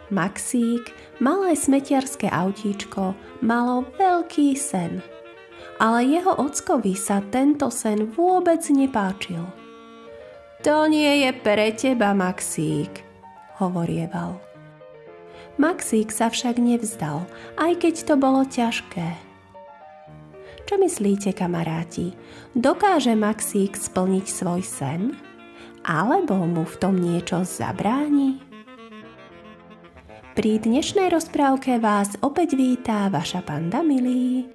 Maxík, malé smetiarské autíčko, malo veľký sen. Ale jeho ockovi sa tento sen vôbec nepáčil. To nie je pre teba, Maxík, hovorieval. Maxík sa však nevzdal, aj keď to bolo ťažké. Čo myslíte, kamaráti? Dokáže Maxík splniť svoj sen? Alebo mu v tom niečo zabráni? Pri dnešnej rozprávke vás opäť vítá vaša panda Milý.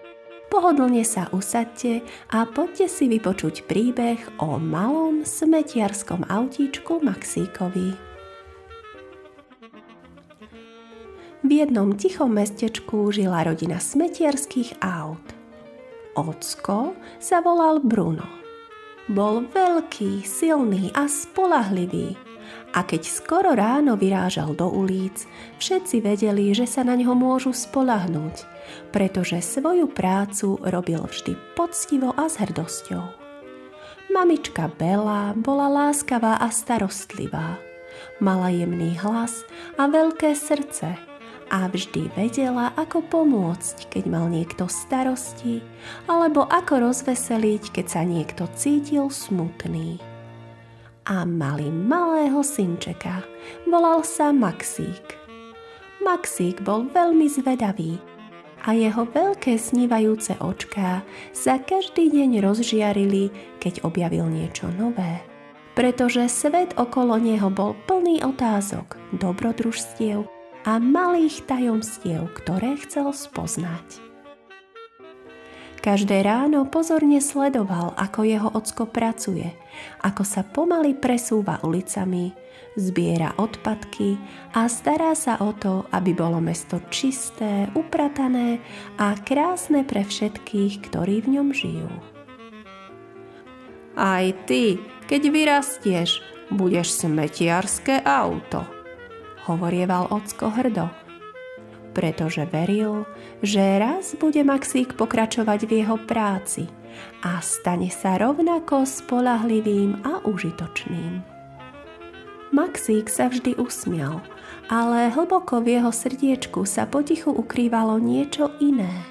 Pohodlne sa usaďte a poďte si vypočuť príbeh o malom smetiarskom autíčku Maxíkovi. V jednom tichom mestečku žila rodina smetiarských aut. Ocko sa volal Bruno. Bol veľký, silný a spoľahlivý. A keď skoro ráno vyrážal do ulic, všetci vedeli, že sa na ňo môžu spoľahnúť, pretože svoju prácu robil vždy poctivo a s hrdosťou. Mamička Bela bola láskavá a starostlivá. Mala jemný hlas a veľké srdce a vždy vedela, ako pomôcť, keď mal niekto starosti, alebo ako rozveseliť, keď sa niekto cítil smutný. A mali malého synčeka. Volal sa Maxík. Maxík bol veľmi zvedavý a jeho veľké snívajúce očká sa každý deň rozžiarili, keď objavil niečo nové. Pretože svet okolo neho bol plný otázok, dobrodružstiev a malých tajomstiev, ktoré chcel spoznať. Každé ráno pozorne sledoval, ako jeho ocko pracuje, ako sa pomaly presúva ulicami, zbiera odpadky a stará sa o to, aby bolo mesto čisté, upratané a krásne pre všetkých, ktorí v ňom žijú. Aj ty, keď vyrastieš, budeš smetiarské auto, hovorieval ocko hrdo. Pretože veril, že raz bude Maxík pokračovať v jeho práci a stane sa rovnako spoľahlivým a užitočným. Maxík sa vždy usmial, ale hlboko v jeho srdiečku sa potichu ukrývalo niečo iné.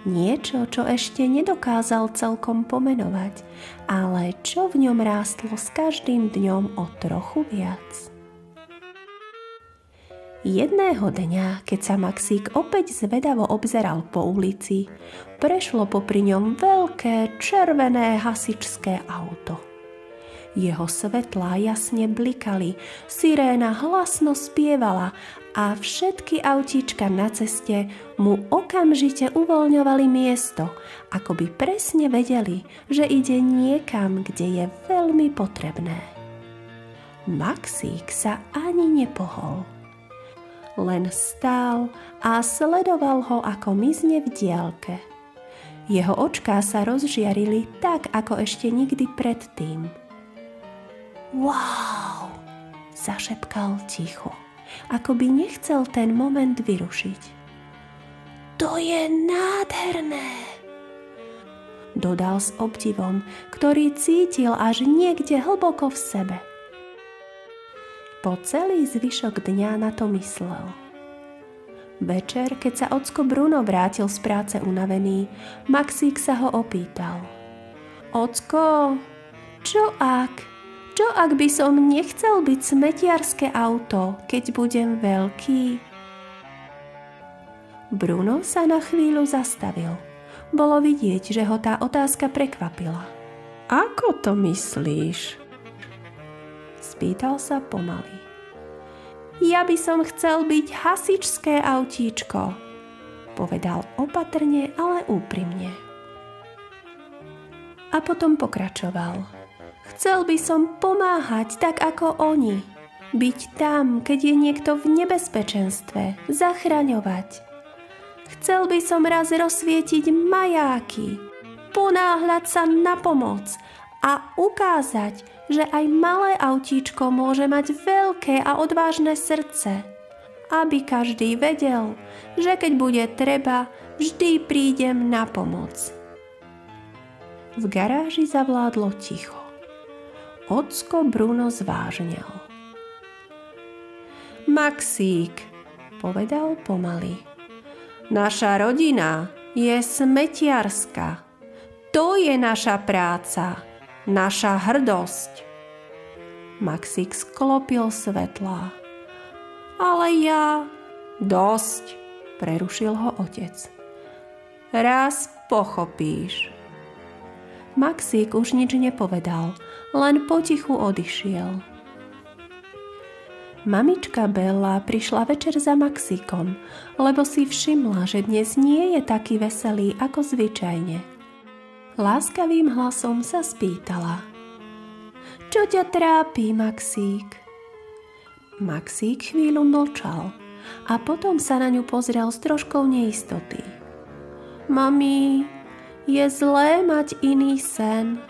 Niečo, čo ešte nedokázal celkom pomenovať, ale čo v ňom rástlo s každým dňom o trochu viac. Jedného dňa, keď sa Maxík opäť zvedavo obzeral po ulici, prešlo popri ňom veľké červené hasičské auto. Jeho svetlá jasne blikali, siréna hlasno spievala a všetky autíčka na ceste mu okamžite uvoľňovali miesto, ako by presne vedeli, že ide niekam, kde je veľmi potrebné. Maxík sa ani nepohol. Len stál a sledoval ho, ako mizne v diaľke. Jeho očká sa rozžiarili tak, ako ešte nikdy predtým. Wow! Zašepkal ticho, ako by nechcel ten moment vyrušiť. To je nádherné! Dodal s obdivom, ktorý cítil až niekde hlboko v sebe. Po celý zvyšok dňa na to myslel. Večer, keď sa ocko Bruno vrátil z práce unavený, Maxík sa ho opýtal. Ocko, čo ak by som nechcel byť smetiarské auto, keď budem veľký? Bruno sa na chvíľu zastavil. Bolo vidieť, že ho tá otázka prekvapila. Ako to myslíš? Spýtal sa pomaly. Ja by som chcel byť hasičské autíčko, povedal opatrne, ale úprimne. A potom pokračoval. Chcel by som pomáhať tak ako oni. Byť tam, keď je niekto v nebezpečenstve, zachraňovať. Chcel by som raz rozsvietiť majáky, ponáhľať sa na pomoc a ukázať, že aj malé autíčko môže mať veľké a odvážne srdce. Aby každý vedel, že keď bude treba, vždy prídem na pomoc. V garáži zavládlo ticho. Ocko Bruno zvážnel. Maxík, povedal pomaly. Naša rodina je smetiarska. To je naša práca, naša hrdosť. Maxík sklopil svetlá. Ale ja... Dosť, prerušil ho otec. Raz pochopíš. Maxík už nič nepovedal, len potichu odišiel. Mamička Bella prišla večer za Maxíkom, lebo si všimla, že dnes nie je taký veselý ako zvyčajne. Láskavým hlasom sa spýtala. Čo ťa trápi, Maxík? Maxík chvíľu mlčal a potom sa na ňu pozrel s troškou neistoty. Mami, je zlé mať iný sen?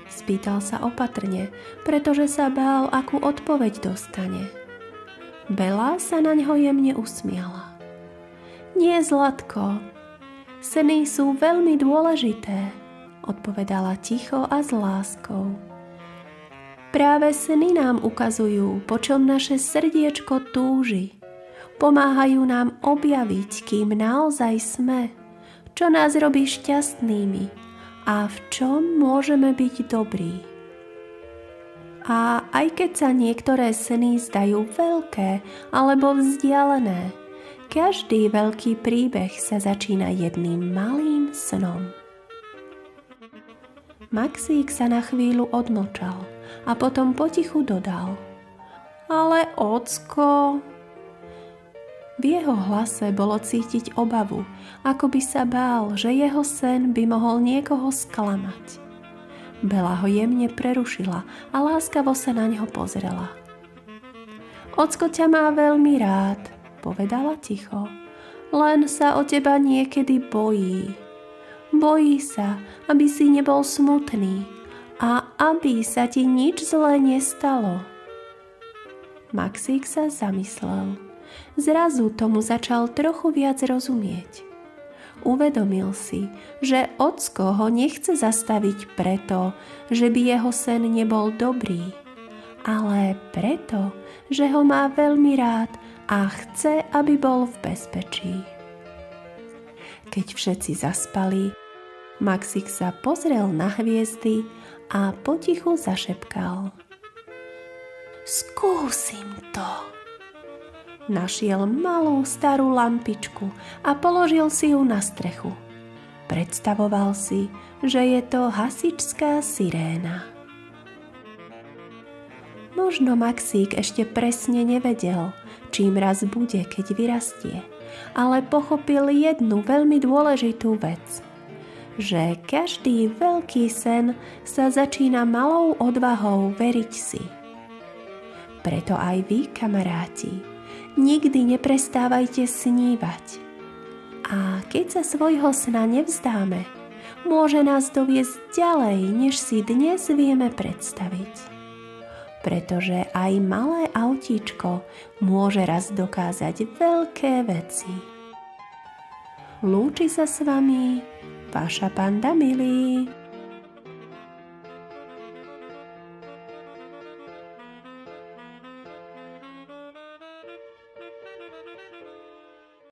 Spýtal sa opatrne, pretože sa bál, akú odpoveď dostane. Bella sa na ňo jemne usmiala. Nie, Zlatko, sny sú veľmi dôležité, odpovedala ticho a s láskou. Práve sny nám ukazujú, po čom naše srdiečko túži. Pomáhajú nám objaviť, kým naozaj sme, čo nás robí šťastnými a v čom môžeme byť dobrí. A aj keď sa niektoré sny zdajú veľké alebo vzdialené, každý veľký príbeh sa začína jedným malým snom. Maxík sa na chvíľu odmlčal a potom potichu dodal. Ale ocko... V jeho hlase bolo cítiť obavu, ako by sa bál, že jeho sen by mohol niekoho sklamať. Bella ho jemne prerušila a láskavo sa na ňo pozrela. Ocko ťa má veľmi rád, povedala ticho, len sa o teba niekedy bojí. Bojí sa, aby si nebol smutný a aby sa ti nič zlé nestalo. Maxík sa zamyslel. Zrazu tomu začal trochu viac rozumieť. Uvedomil si, že ocko ho nechce zastaviť preto, že by jeho sen nebol dobrý, ale preto, že ho má veľmi rád a chce, aby bol v bezpečí. Keď všetci zaspali, Maxík sa pozrel na hviezdy a potichu zašepkal. Skúsim to. Našiel malú starú lampičku a položil si ju na strechu. Predstavoval si, že je to hasičská siréna. Možno Maxík ešte presne nevedel, čím raz bude, keď vyrastie, ale pochopil jednu veľmi dôležitú vec, že každý veľký sen sa začína malou odvahou veriť si. Preto aj vy, kamaráti, nikdy neprestávajte snívať. A keď sa svojho sna nevzdáme, môže nás doviesť ďalej, než si dnes vieme predstaviť. Pretože aj malé autíčko môže raz dokázať veľké veci. Lúči sa s vami vaša panda Milý.